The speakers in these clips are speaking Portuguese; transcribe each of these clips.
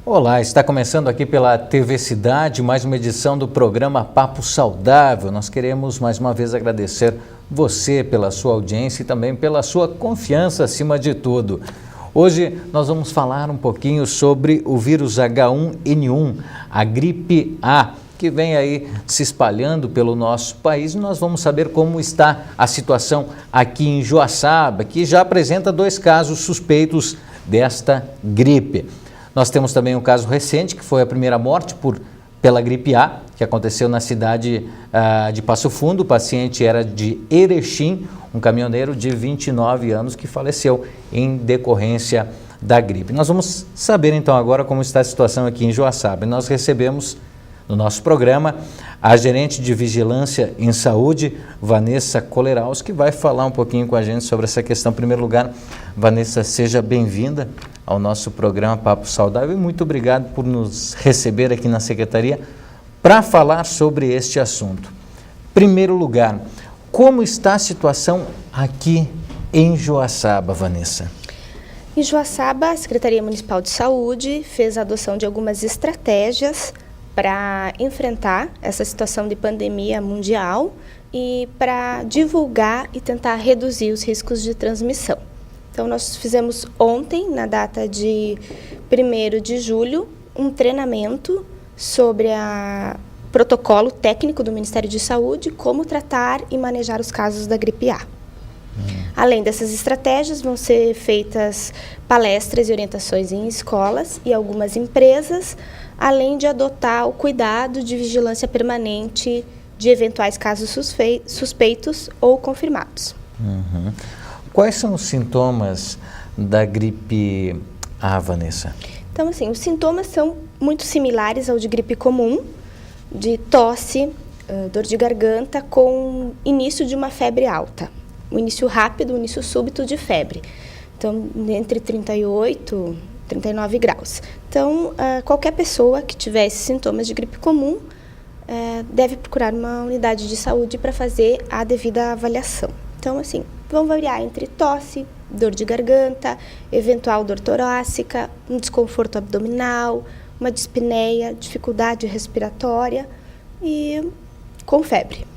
Olá, está começando aqui pela TV Cidade mais uma edição do programa Papo Saudável. Nós queremos mais uma vez agradecer você pela sua audiência e também pela sua confiança acima de tudo. Hoje nós vamos falar um pouquinho sobre o vírus H1N1, a gripe A, que vem aí se espalhando pelo nosso país. Nós vamos saber como está a situação aqui em Joaçaba, que já apresenta 2 casos suspeitos desta gripe. Nós temos também um caso recente, que foi a primeira morte pela gripe A, que aconteceu na cidade de Passo Fundo. O paciente era de Erechim, um caminhoneiro de 29 anos que faleceu em decorrência da gripe. Nós vamos saber então agora como está a situação aqui em Joaçaba. Nós recebemos no nosso programa a gerente de Vigilância em Saúde, Vanessa Coleraus, que vai falar um pouquinho com a gente sobre essa questão. Em primeiro lugar, Vanessa, seja bem-vinda ao nosso programa Papo Saudável e muito obrigado por nos receber aqui na Secretaria para falar sobre este assunto. Em primeiro lugar, como está a situação aqui em Joaçaba, Vanessa? Em Joaçaba, a Secretaria Municipal de Saúde fez a adoção de algumas estratégias para enfrentar essa situação de pandemia mundial e para divulgar e tentar reduzir os riscos de transmissão. Então, nós fizemos ontem, na data de 1º de julho, um treinamento sobre o protocolo técnico do Ministério de Saúde, como tratar e manejar os casos da gripe A. Além dessas estratégias, vão ser feitas palestras e orientações em escolas e algumas empresas, além de adotar o cuidado de vigilância permanente de eventuais casos suspeitos ou confirmados. Quais são os sintomas da gripe A, Vanessa? Então, assim, os sintomas são muito similares ao de gripe comum, de tosse, dor de garganta, com início de uma febre alta. O início rápido, o início súbito de febre. Então, entre 38 e 39 graus. Então, qualquer pessoa que tiver esses sintomas de gripe comum deve procurar uma unidade de saúde para fazer a devida avaliação. Então, assim, vão variar entre tosse, dor de garganta, eventual dor torácica, um desconforto abdominal, uma dispneia, dificuldade respiratória e com febre.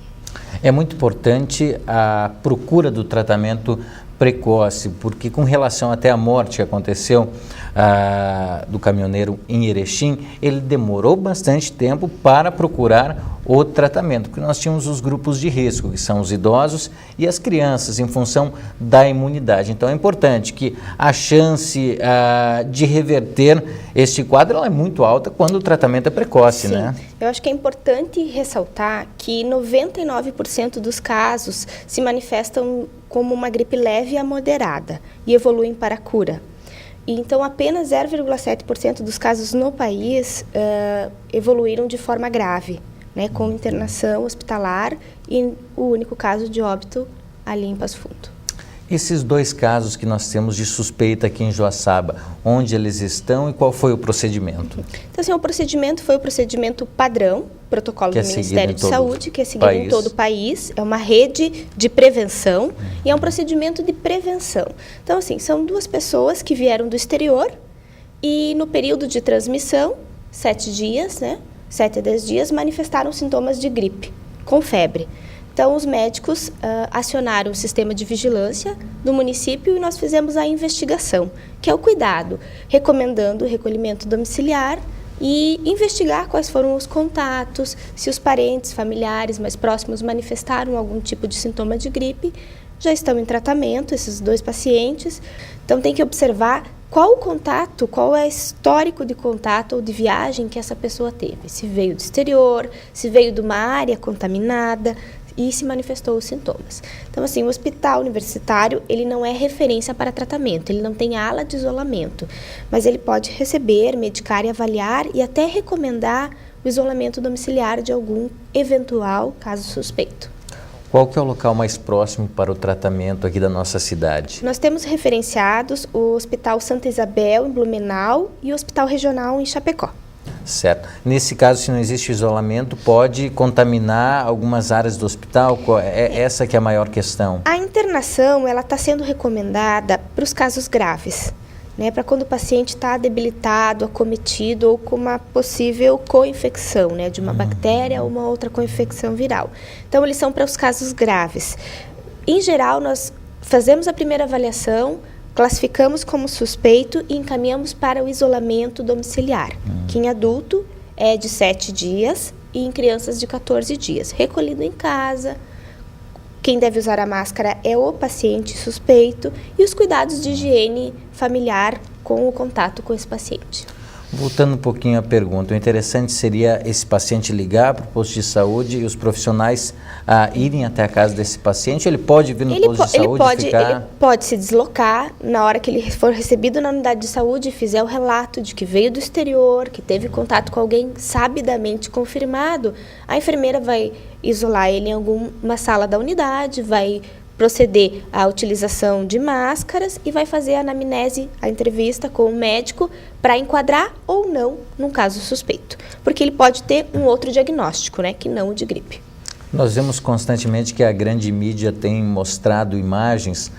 É muito importante a procura do tratamento precoce, porque com relação até à morte que aconteceu do caminhoneiro em Erechim, ele demorou bastante tempo para procurar o tratamento, porque nós tínhamos os grupos de risco, que são os idosos e as crianças, em função da imunidade. Então é importante que a chance de reverter este quadro ela é muito alta quando o tratamento é precoce, Sim. né? Eu acho que é importante ressaltar que 99% dos casos se manifestam como uma gripe leve a moderada e evoluem para a cura. Então, apenas 0,7% dos casos no país evoluíram de forma grave, né, com internação hospitalar e o único caso de óbito ali em Passo Fundo. Esses 2 casos que nós temos de suspeita aqui em Joaçaba, onde eles estão e qual foi o procedimento? Então, assim, o procedimento foi o procedimento padrão, protocolo do Ministério de Saúde, que é seguido em todo o país. É uma rede de prevenção e é um procedimento de prevenção. Então, assim, são 2 pessoas que vieram do exterior e no período de transmissão, 7 dias, né, 7 a 10 dias, manifestaram sintomas de gripe, com febre. Então, os médicos acionaram o sistema de vigilância do município e nós fizemos a investigação, que é o cuidado, recomendando o recolhimento domiciliar e investigar quais foram os contatos, se os parentes, familiares mais próximos manifestaram algum tipo de sintoma de gripe. Já estão em tratamento esses 2 pacientes, então tem que observar qual o contato, qual é o histórico de contato ou de viagem que essa pessoa teve. Se veio do exterior, se veio de uma área contaminada, e se manifestou os sintomas. Então, assim, o hospital universitário, ele não é referência para tratamento, ele não tem ala de isolamento, mas ele pode receber, medicar e avaliar e até recomendar o isolamento domiciliar de algum eventual caso suspeito. Qual que é o local mais próximo para o tratamento aqui da nossa cidade? Nós temos referenciados o Hospital Santa Isabel, em Blumenau, e o Hospital Regional, em Chapecó. Certo. Nesse caso, se não existe isolamento, pode contaminar algumas áreas do hospital? É essa que é a maior questão. A internação, ela está sendo recomendada para os casos graves, né? Para quando o paciente está debilitado, acometido ou com uma possível co-infecção, né? De uma bactéria ou uma outra co-infecção viral. Então, eles são para os casos graves. Em geral, nós fazemos a primeira avaliação, classificamos como suspeito e encaminhamos para o isolamento domiciliar, que em adulto é de 7 dias e em crianças de 14 dias. Recolhido em casa, quem deve usar a máscara é o paciente suspeito e os cuidados de higiene familiar com o contato com esse paciente. Voltando um pouquinho à pergunta, o interessante seria esse paciente ligar para o posto de saúde e os profissionais irem até a casa desse paciente? Ele pode vir no posto de saúde e ficar... Ele pode se deslocar na hora que ele for recebido na unidade de saúde e fizer o relato de que veio do exterior, que teve contato com alguém sabidamente confirmado. A enfermeira vai isolar ele em alguma sala da unidade, vai proceder à utilização de máscaras e vai fazer a anamnese, a entrevista com o médico para enquadrar ou não num caso suspeito. Porque ele pode ter um outro diagnóstico, né, que não o de gripe. Nós vemos constantemente que a grande mídia tem mostrado imagens,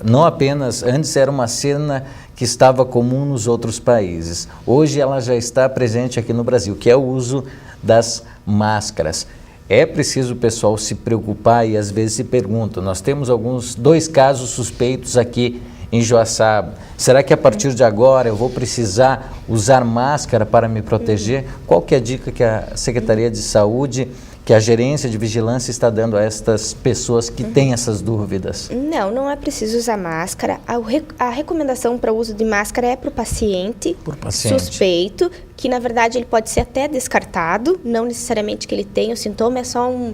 não apenas, antes era uma cena que estava comum nos outros países, hoje ela já está presente aqui no Brasil, que é o uso das máscaras. É preciso o pessoal se preocupar e às vezes se pergunta, nós temos 2 casos suspeitos aqui em Joaçaba, será que a partir de agora eu vou precisar usar máscara para me proteger? Qual que é a dica que a Secretaria de Saúde, que a Gerência de Vigilância está dando a estas pessoas que têm essas dúvidas? Não é preciso usar máscara. A recomendação para o uso de máscara é para o paciente suspeito, que na verdade ele pode ser até descartado, não necessariamente que ele tenha o sintoma, é só um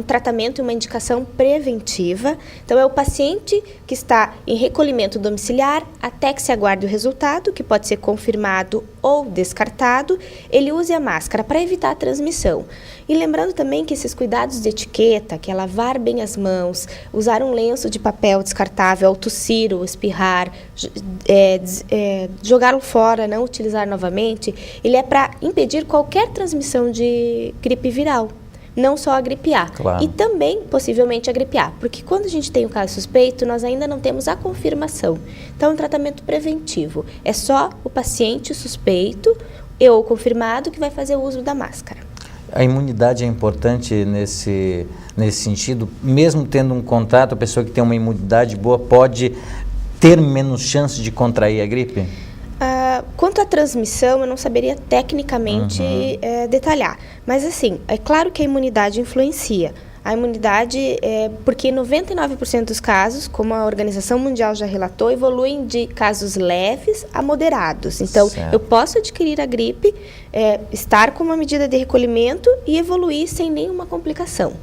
tratamento e uma indicação preventiva. Então, é o paciente que está em recolhimento domiciliar até que se aguarde o resultado, que pode ser confirmado ou descartado, ele use a máscara para evitar a transmissão. E lembrando também que esses cuidados de etiqueta, que é lavar bem as mãos, usar um lenço de papel descartável ao tossir ou espirrar, jogá-lo fora, não utilizar novamente, ele é para impedir qualquer transmissão de gripe viral. Não só a gripe A, claro. E também, possivelmente, a gripe A, porque quando a gente tem um caso suspeito, nós ainda não temos a confirmação. Então, é um tratamento preventivo. É só o paciente suspeito ou confirmado que vai fazer o uso da máscara. A imunidade é importante nesse sentido, mesmo tendo um contato, a pessoa que tem uma imunidade boa pode ter menos chance de contrair a gripe? Quanto à transmissão, eu não saberia tecnicamente detalhar. Mas, assim, é claro que a imunidade influencia. A imunidade, porque 99% dos casos, como a Organização Mundial já relatou, evoluem de casos leves a moderados. Então, eu posso adquirir a gripe, estar com uma medida de recolhimento e evoluir sem nenhuma complicação.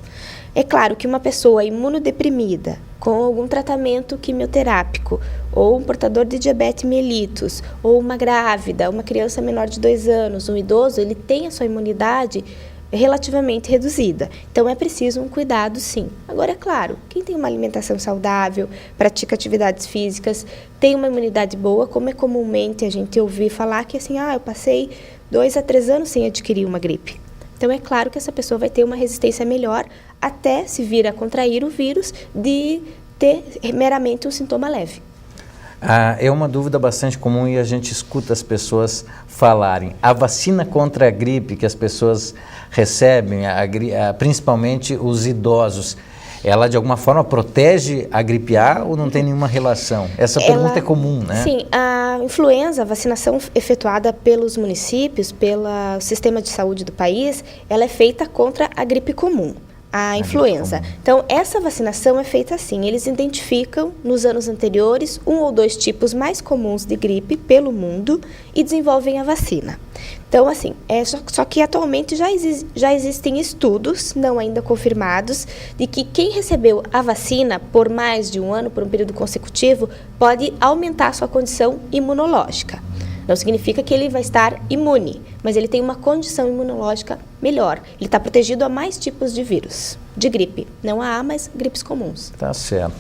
É claro que uma pessoa imunodeprimida, com algum tratamento quimioterápico, ou um portador de diabetes mellitus, ou uma grávida, uma criança menor de 2 anos, um idoso, ele tem a sua imunidade relativamente reduzida. Então, é preciso um cuidado, sim. Agora, é claro, quem tem uma alimentação saudável, pratica atividades físicas, tem uma imunidade boa, como é comumente a gente ouvir falar que, assim, eu passei 2 a 3 anos sem adquirir uma gripe. Então, é claro que essa pessoa vai ter uma resistência melhor até se vir a contrair o vírus de ter meramente um sintoma leve. É uma dúvida bastante comum e a gente escuta as pessoas falarem. A vacina contra a gripe que as pessoas recebem, principalmente os idosos, ela de alguma forma protege a gripe A ou não tem nenhuma relação? Essa pergunta é comum, né? Sim, a influenza, a vacinação efetuada pelos municípios, pelo sistema de saúde do país, ela é feita contra a gripe comum. A influenza. Então, essa vacinação é feita assim, eles identificam nos anos anteriores 1 ou 2 tipos mais comuns de gripe pelo mundo e desenvolvem a vacina. Então, assim, só que atualmente já existem estudos, não ainda confirmados, de que quem recebeu a vacina por mais de 1 ano, por um período consecutivo, pode aumentar a sua condição imunológica. Não significa que ele vai estar imune, mas ele tem uma condição imunológica melhor. Ele está protegido a mais tipos de vírus, de gripe. Não a A, mas gripes comuns. Tá certo.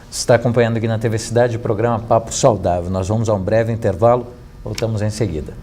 Você está acompanhando aqui na TV Cidade o programa Papo Saudável. Nós vamos a um breve intervalo, voltamos em seguida.